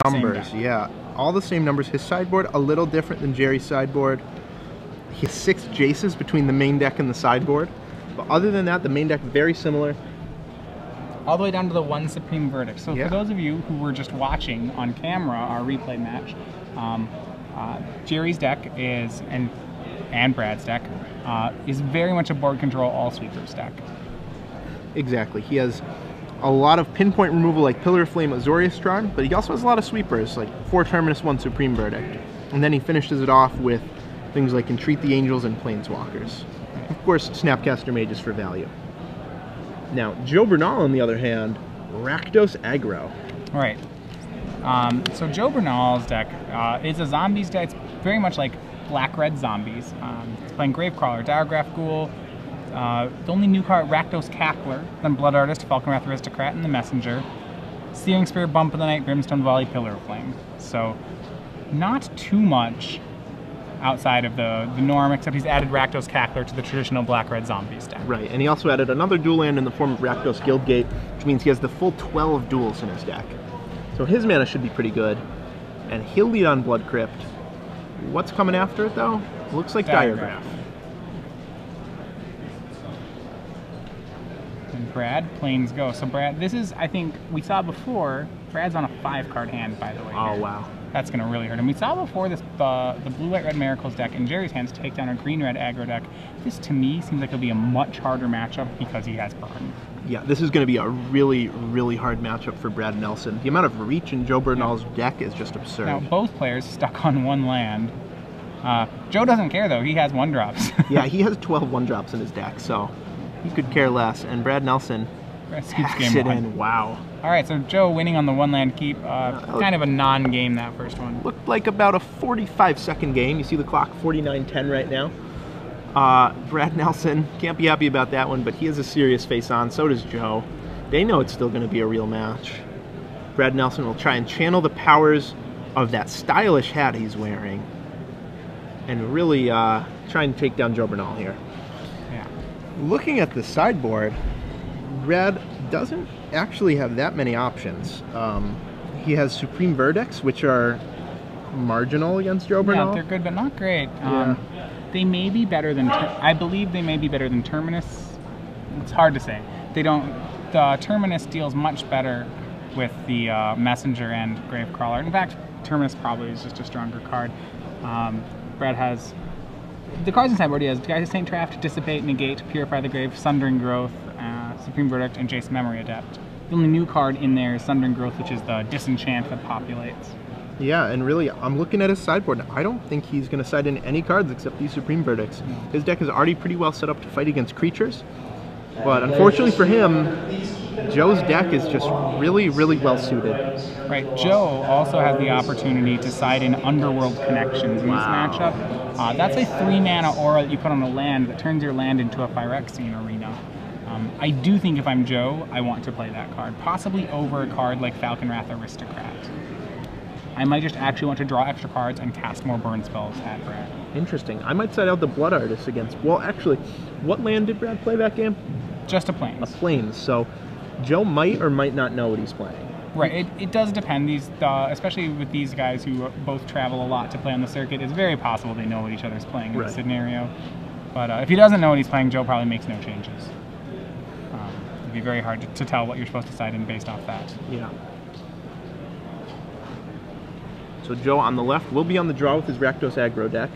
numbers, yeah. All the same numbers. His sideboard, a little different than Jerry's sideboard. He has 6 Jaces between the main deck and the sideboard. But other than that, the main deck, very similar. All the way down to the 1 Supreme Verdict. So yeah. For those of you who were just watching on camera our replay match, Jerry's deck is, and Brad's deck, is very much a board control all sweepers deck. Exactly. He has a lot of pinpoint removal like Pillar of Flame, Azorius Strahd, but he also has a lot of sweepers like 4 Terminus, 1 Supreme Verdict. And then he finishes it off with things like Entreat the Angels and Planeswalkers. Of course, Snapcaster Mages for value. Now, Joe Bernal, on the other hand, Rakdos Aggro. Right. So Joe Bernal's deck is a zombies deck. It's very much like black-red zombies. It's playing Gravecrawler, Diregraph Ghoul, the only new card, Rakdos Cackler, then Blood Artist, Falconwrath Aristocrat, and the Messenger, Searing Spear, Bump of the Night, Brimstone Volley, Pillar of Flame. So, not too much outside of the norm, except he's added Rakdos Cackler to the traditional black-red zombies deck. Right, and he also added another dual land in the form of Rakdos Guildgate, which means he has the full 12 duels in his deck. So his mana should be pretty good, and he'll lead on Blood Crypt. What's coming after it, though? Looks like Diregraph. And Brad, Plains Go. So Brad, this is, I think, we saw before, Brad's on a 5-card hand, by the way. Oh, here. wow. That's going to really hurt him. We saw before this the Blue-White-Red Miracles deck in Jerry's hands take down a Green-Red aggro deck. This, to me, seems like it'll be a much harder matchup because he has Burn. Yeah, this is going to be a really, really hard matchup for Brad Nelson. The amount of reach in Joe Bernal's deck is just absurd. Now, both players stuck on 1 land. Joe doesn't care, though. He has 1-drops. Yeah, he has 12 1-drops in his deck, so he could care less. And Brad Nelson hacks it in. Wow. All right, so Joe winning on the 1-land keep. Kind of a non-game, that first one. Looked like about a 45-second game. You see the clock, 49:10 right now. Brad Nelson can't be happy about that one, but he has a serious face-on. So does Joe. They know it's still going to be a real match. Brad Nelson will try and channel the powers of that stylish hat he's wearing and really try and take down Joe Bernal here. Yeah. Looking at the sideboard, Brad doesn't actually have that many options. He has Supreme Verdicts, which are marginal against Joe Bernal. Yeah, they're good, but not great. They may be better than, I believe they may be better than Terminus. It's hard to say. They don't, the Terminus deals much better with the Messenger and Gravecrawler. In fact, Terminus probably is just a stronger card. Brad has, the cards inside board he has Guise Saint Traft, Dissipate, Negate, Purify the Grave, Sundering Growth, Supreme Verdict, and Jace Memory Adept. The only new card in there is Sundering Growth, which is the disenchant that populates. Yeah, and really, I'm looking at his sideboard. I don't think he's going to side in any cards except these Supreme Verdicts. His deck is already pretty well set up to fight against creatures, but unfortunately for him, Joe's deck is just really, really well suited. Right, Joe also has the opportunity to side in Underworld Connections in this matchup. That's a 3-mana aura that you put on a land that turns your land into a Phyrexian arena. I do think if I'm Joe, I want to play that card, possibly over a card like Falconwrath Aristocrat. I might just actually want to draw extra cards and cast more burn spells at Brad. Interesting. I might side out the Blood Artist against, well, actually, what land did Brad play that game? Just a Plains. A Plains, so Joe might or might not know what he's playing. Right, it does depend. These, especially with these guys who both travel a lot to play on the circuit, it's very possible they know what each other's playing in this scenario. But if he doesn't know what he's playing, Joe probably makes no changes. It'd be very hard to tell what you're supposed to side in based off that. Yeah. So Joe on the left will be on the draw with his Rakdos aggro deck.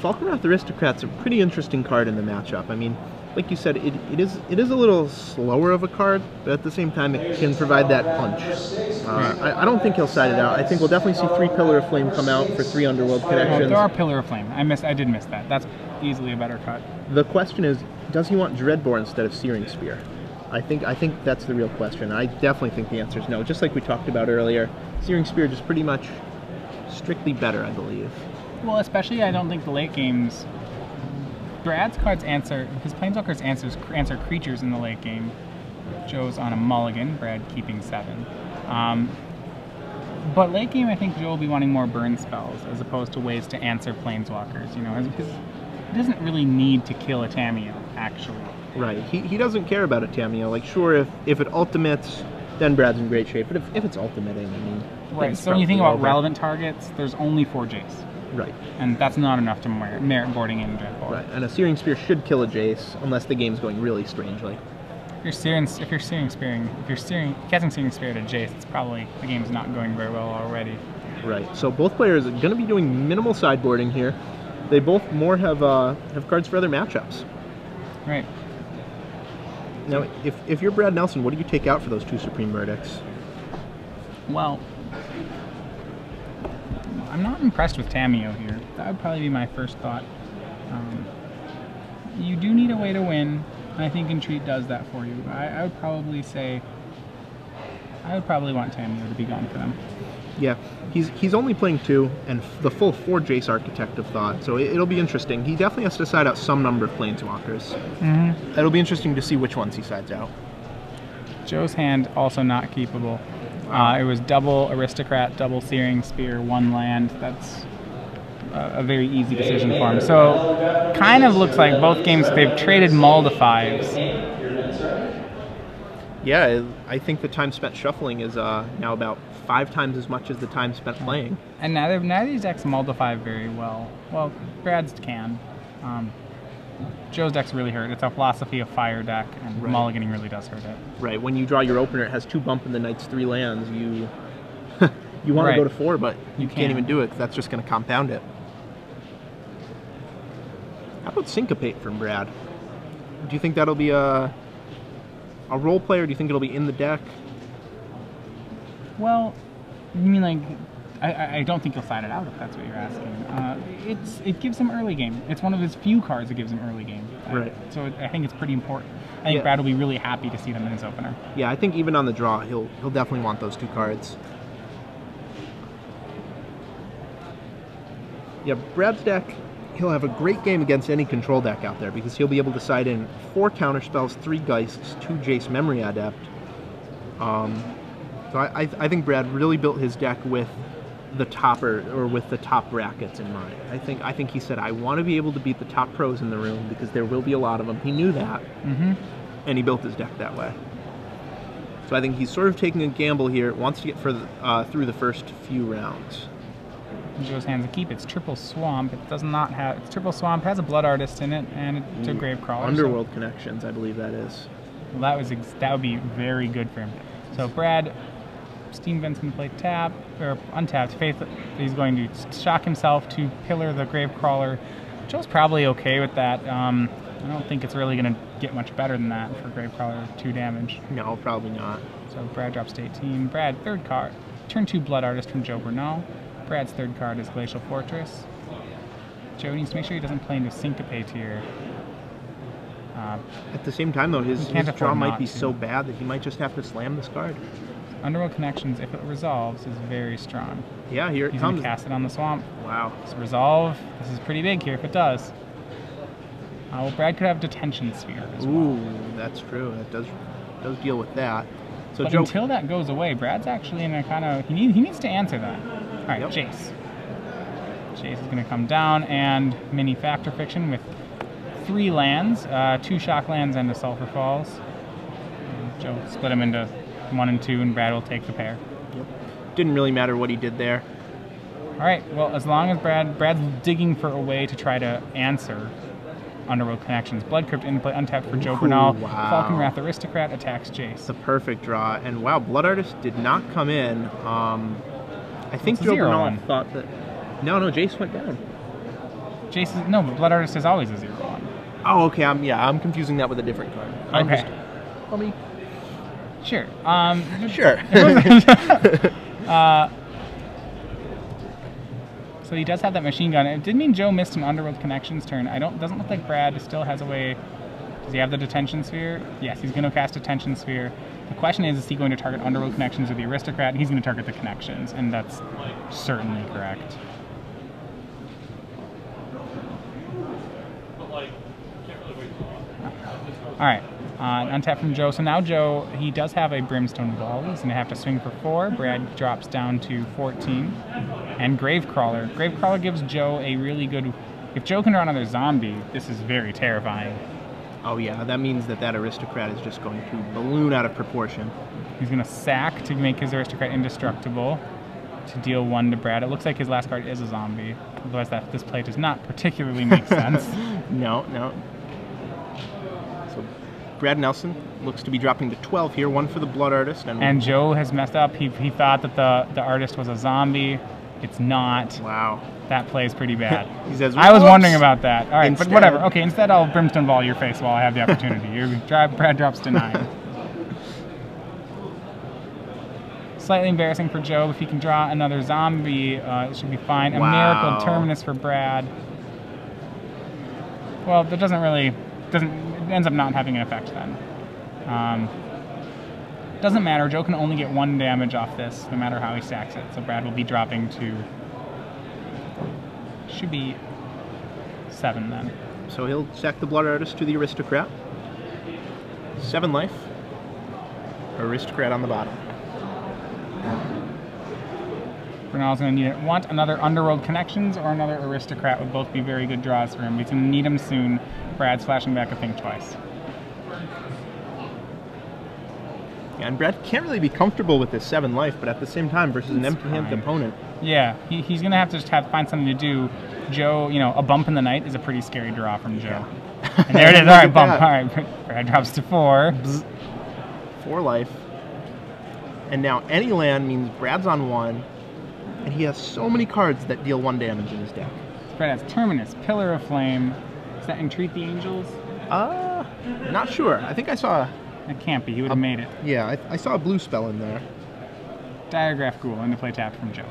Falconwrath Aristocrat's a pretty interesting card in the matchup. I mean, like you said, it is a little slower of a card, but at the same time it can provide that punch. I don't think he'll side it out. I think we'll definitely see 3 Pillar of Flame come out for 3 Underworld Connections. There are Pillar of Flame. I did miss that. That's easily a better cut. The question is, does he want Dreadbore instead of Searing Spear? I think that's the real question. I definitely think the answer is no. Just like we talked about earlier, Searing Spear just pretty much strictly better, I believe. Well, especially I don't think the late games. Brad's cards answer, his Planeswalkers answer creatures in the late game. Joe's on a mulligan, Brad keeping 7. But late game, I think Joe will be wanting more burn spells as opposed to ways to answer Planeswalkers. You know, he doesn't really need to kill a Tamiyo, actually. Right. He doesn't care about a Tamiyo. Like, sure, if it ultimates then Brad's in great shape. But if it's ultimating, I mean... Right, so when you think about relevant targets, there's only 4 Jace. Right. And that's not enough to merit boarding in Draft 4. Right, and a Searing Spear should kill a Jace, unless the game's going really strangely. If you're casting Searing Spear at a Jace, it's probably, the game's not going very well already. Right, so both players are going to be doing minimal sideboarding here. They both more have cards for other matchups. Right. Now, if you're Brad Nelson, what do you take out for those 2 Supreme Verdicts? Well, I'm not impressed with Tamiyo here. That would probably be my first thought. You do need a way to win. I think Entreat does that for you. I would probably want Tamiyo to be gone for them. Yeah, he's only playing 2 and the full 4 Jace Architect of Thought, so it'll be interesting. He definitely has to decide out some number of Planeswalkers. Mm-hmm. It'll be interesting to see which ones he sides out. Joe's hand also not keepable. It was double Aristocrat, double Searing Spear, 1 land. That's a very easy decision for him. So, kind of looks like both games they've traded Mull to 5s. Yeah, I think the time spent shuffling is now about 5 times as much as the time spent playing. And neither of these decks Mull to 5 very well. Well, Brad's can. Joe's deck's really hurt. It's a Philosophy of Fire deck, and right. Mulliganing really does hurt it. Right. When you draw your opener, it has 2 bump in the Knight's 3 lands. You you want to go to 4, but you can't even do it because that's just going to compound it. How about Syncopate from Brad? Do you think that'll be a role player? Do you think it'll be in the deck? Well, you mean like, I don't think he'll side it out if that's what you're asking. It gives him early game. It's one of his few cards that gives him early game. Right. So I think it's pretty important. I think Brad will be really happy to see them in his opener. Yeah, I think even on the draw, he'll definitely want those 2 cards. Yeah, Brad's deck, he'll have a great game against any control deck out there because he'll be able to side in 4 counterspells, 3 Geists, 2 Jace Memory Adept. So I think Brad really built his deck with the with the top brackets in mind. I think he said, I want to be able to beat the top pros in the room because there will be a lot of them. He knew that, and he built his deck that way. So I think he's sort of taking a gamble here. Wants to get through the first few rounds. Joe's hands a keep. It's Triple Swamp. It does not have. It's Triple Swamp. Has a Blood Artist in it, and it's a Gravecrawler. Underworld Connections, I believe that is. Well, that would be very good for him. So Brad, Steam Vent's going to play tap or untapped. Faith, he's going to shock himself to pillar the Gravecrawler. Joe's probably okay with that. I don't think it's really going to get much better than that for Gravecrawler 2 damage. No, probably not. So Brad drops to 18. Brad, 3rd card. Turn 2 Blood Artist from Joe Bernal. Brad's 3rd card is Glacial Fortress. Joe needs to make sure he doesn't play into Syncopate here. At the same time, though, his draw might be so bad that he might just have to slam this card. Underworld Connections, if it resolves, is very strong. Yeah, here it He's comes. He's going to cast it on the swamp. Wow. So resolve. This is pretty big here if it does. Well, Brad could have Detention Sphere as well. Ooh, that's true. That does deal with that. So but Joe, until that goes away, Brad's actually in a kind of... He needs to answer that. All right, Jace. Jace is going to come down and mini Factor Fiction with 3 lands, 2 Shock lands and a Sulphur Falls. Joe split them into 1 and 2, and Brad will take the pair. Yep. Didn't really matter what he did there. All right. Well, as long as Brad's digging for a way to try to answer Underworld Connections. Blood Crypt in play untapped for Joe Bernal. Wow. Falcon Wrath Aristocrat attacks Jace. It's a perfect draw. And wow, Blood Artist did not come in. I think Joe Bernal thought that. No, Jace went down. Jace is, no, but Blood Artist is always a 0/1. Oh, okay. I'm confusing that with a different card. Okay. Sure. Sure. So he does have that machine gun. It did mean Joe missed an Underworld Connections turn. Doesn't look like Brad still has a way. Does he have the Detention Sphere? Yes, he's going to cast Detention Sphere. The question is he going to target Underworld Connections or the Aristocrat? He's going to target the Connections, and that's certainly correct. All right, untap from Joe. So now Joe, he does have a Brimstone Wall. He's going to have to swing for 4. Brad drops down to 14. And Gravecrawler. Gravecrawler gives Joe a really good... If Joe can draw another zombie, this is very terrifying. Oh yeah, that means that aristocrat is just going to balloon out of proportion. He's going to sack to make his aristocrat indestructible to deal 1 to Brad. It looks like his last card is a zombie. Otherwise, this play does not particularly make sense. No. So Brad Nelson looks to be dropping to 12 here, 1 for the Blood Artist. And Joe has messed up. He thought that the artist was a zombie. It's not. Wow. That play is pretty bad. He says, I was wondering about that. All right, Instead, but whatever. Okay, instead I'll Brimstone Ball your face while I have the opportunity. Brad drops to 9. Slightly embarrassing for Joe. If he can draw another zombie, it should be fine. A miracle terminus for Brad. Well, that it ends up not having an effect then. Doesn't matter. Joe can only get 1 damage off this, no matter how he stacks it. So Brad will be dropping to, should be 7 then. So he'll sack the Blood Artist to the Aristocrat. 7 life. Aristocrat on the bottom. Bernal's going to need it. Want another Underworld Connections or another Aristocrat would both be very good draws for him. He's going to need them soon. Brad's flashing back a thing twice. Yeah, and Brad can't really be comfortable with this 7 life, but at the same time, versus an empty-handed opponent. Yeah, he's going to have to just find something to do. Joe, a bump in the night is a pretty scary draw from Joe. Yeah. And there it is. All right, bump. All right, Brad drops to 4. Bzz. 4 life. And now any land means Brad's on 1, and he has so many cards that deal 1 damage in his deck. Brad has Terminus, Pillar of Flame. Does that Entreat the Angels? Not sure. I think I saw... It can't be. He would have made it. Yeah, I saw a blue spell in there. Diagraph Ghoul into play tapped from Joe.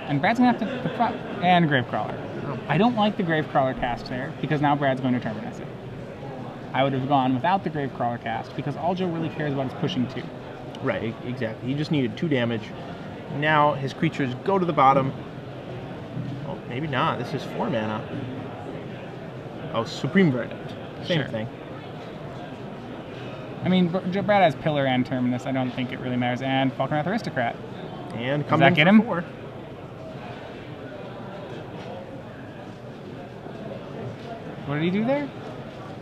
And Brad's going to have to... and Gravecrawler. Oh. I don't like the Gravecrawler cast there, because now Brad's going to Terminus it. I would have gone without the Gravecrawler cast, because all Joe really cares about is pushing 2. Right, exactly. He just needed 2 damage. Now his creatures go to the bottom. Oh, maybe not. This is 4 mana. Oh, Supreme Verdict. Same thing. I mean, Brad has Pillar and Terminus. I don't think it really matters. And Falconwrath Aristocrat. And does that get him? 4. What did he do there?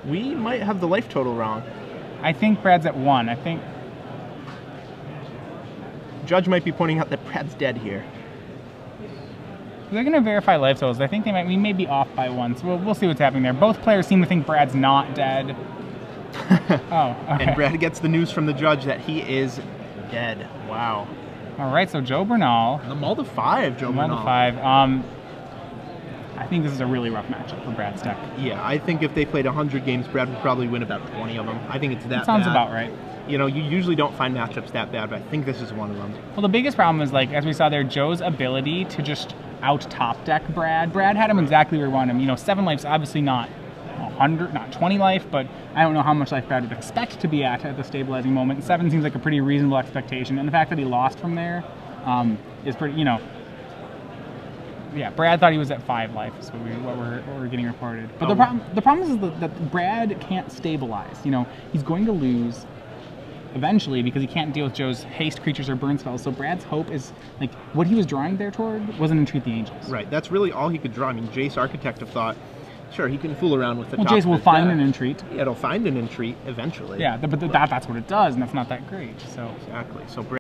We might have the life total wrong. I think Brad's at 1. I think... Judge might be pointing out that Brad's dead here. They're going to verify life totals. I think we may be off by 1, so we'll see what's happening there. Both players seem to think Brad's not dead. Oh, okay. And Brad gets the news from the judge that he is dead. Wow. All right, so Joe Bernal. The Mull to 5, Joe Bernal. Mull to 5. I think this is a really rough matchup for Brad's deck. Yeah, I think if they played 100 games, Brad would probably win about 20 of them. I think it's that bad. Sounds about right. You usually don't find matchups that bad, but I think this is one of them. Well, the biggest problem is, as we saw there, Joe's ability to just out-top deck Brad. Brad had him exactly where we wanted him. 7 life's obviously not 100, not 20 life, but I don't know how much life Brad would expect to be at the stabilizing moment. 7 seems like a pretty reasonable expectation, and the fact that he lost from there is pretty, Yeah, Brad thought he was at 5 life, is what we're getting reported. But the problem is that Brad can't stabilize. He's going to lose eventually because he can't deal with Joe's haste creatures or burn spells. So Brad's hope is, what he was drawing there toward wasn't Entreat the Angels. Right, that's really all he could draw. I mean, Jace Architect of thought, sure, he can fool around with the top. Well, Jace will find an Entreat. Yeah, it'll find an Entreat eventually. Yeah, but that's what it does, and that's not that great. So exactly. So